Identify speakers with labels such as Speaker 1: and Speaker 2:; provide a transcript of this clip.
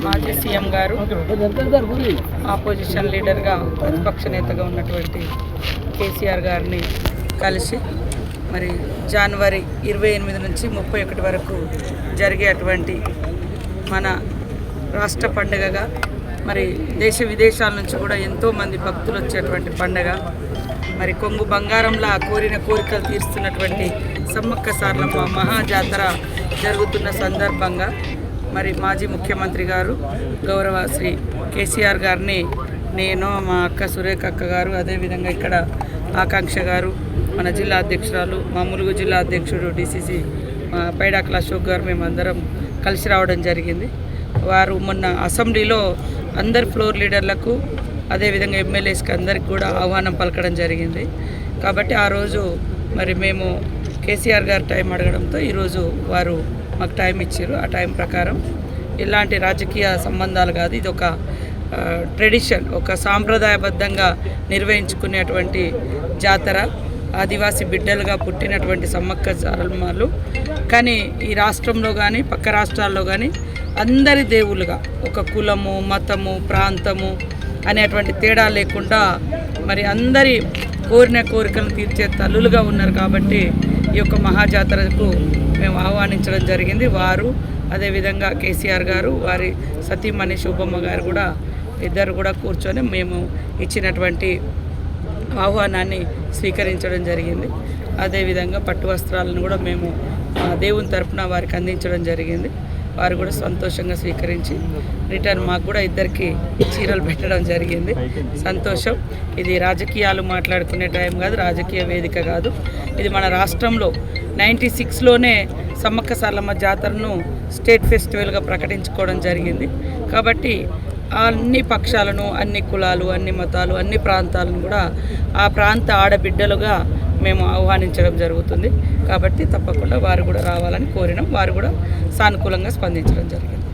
Speaker 1: మాజీ సీఎం గారు ఆపోజిషన్ లీడర్గా ప్రతిపక్ష నేతగా ఉన్నటువంటి కేసీఆర్ గారిని కలిసి మరి జనవరి 28 నుంచి 31 వరకు జరిగేటువంటి మన రాష్ట్ర పండుగగా మరి దేశ విదేశాల నుంచి కూడా ఎంతోమంది భక్తులు వచ్చేటువంటి పండుగ, మరి కొంగు బంగారంలా కోరిన కోరికలు తీరుస్తున్నటువంటి సమ్మక్క సారలమ్మ మహాజాతర జరుగుతున్న సందర్భంగా మరి మాజీ ముఖ్యమంత్రి గారు గౌరవ శ్రీ కేసీఆర్ గారిని నేను, మా అక్క సురేఖ అక్క గారు, అదేవిధంగా ఇక్కడ ఆకాంక్ష గారు, మన జిల్లా అధ్యక్షురాలు, మా ములుగు జిల్లా అధ్యక్షుడు డిసిసి పైడాకల అశోక్ గారు, మేమందరం కలిసి రావడం జరిగింది. వారు మొన్న అసెంబ్లీలో అందరు ఫ్లోర్ లీడర్లకు అదేవిధంగా ఎమ్మెల్యేస్కి అందరికి కూడా ఆహ్వానం పలకడం జరిగింది. కాబట్టి ఆ రోజు మరి మేము కేసీఆర్ గారు టైం అడగడంతో ఈరోజు వారు మాకు టైం ఇచ్చారు. ఆ టైం ప్రకారం ఇలాంటి రాజకీయ సంబంధాలు కాదు, ఇది ఒక ట్రెడిషన్, ఒక సాంప్రదాయబద్ధంగా నిర్వహించుకునేటువంటి జాతర. ఆదివాసీ బిడ్డలుగా పుట్టినటువంటి సమ్మక్క సారలమ్మలు కానీ ఈ రాష్ట్రంలో కానీ పక్క రాష్ట్రాల్లో కానీ అందరి దేవుళ్ళుగా ఒక కులము, మతము, ప్రాంతము అనేటువంటి తేడా లేకుండా మరి అందరి కోరిన కోరికలను తీర్చే తల్లులుగా ఉన్నారు. కాబట్టి ఈ యొక్క మహాజాతరకు మేము ఆహ్వానించడం జరిగింది. వారు అదేవిధంగా కేసీఆర్ గారు, వారి సతీమణి శోభమ్మ గారు కూడా ఇద్దరు కూడా కూర్చొని మేము ఇచ్చినటువంటి ఆహ్వానాన్ని స్వీకరించడం జరిగింది. అదేవిధంగా పట్టు వస్త్రాలను కూడా మేము దేవుని తరపున వారికి అందించడం జరిగింది. వారు కూడా సంతోషంగా స్వీకరించి రిటర్న్ మాకు కూడా ఇద్దరికి చీరలు పెట్టడం జరిగింది. సంతోషం. ఇది రాజకీయాలు మాట్లాడుకునే టైం కాదు, రాజకీయ వేదిక కాదు. ఇది మన రాష్ట్రంలో 96లోనే సమ్మక్క సారలమ్మ జాతరను స్టేట్ ఫెస్టివల్గా ప్రకటించుకోవడం జరిగింది. కాబట్టి అన్ని పక్షాలను, అన్ని కులాలు, అన్ని మతాలు, అన్ని ప్రాంతాలను కూడా ఆ ప్రాంత ఆడబిడ్డలుగా మేము ఆహ్వానించడం జరుగుతుంది. కాబట్టి తప్పకుండా వారు కూడా రావాలని కోరినాం. వారు కూడా సానుకూలంగా స్పందించడం జరిగింది.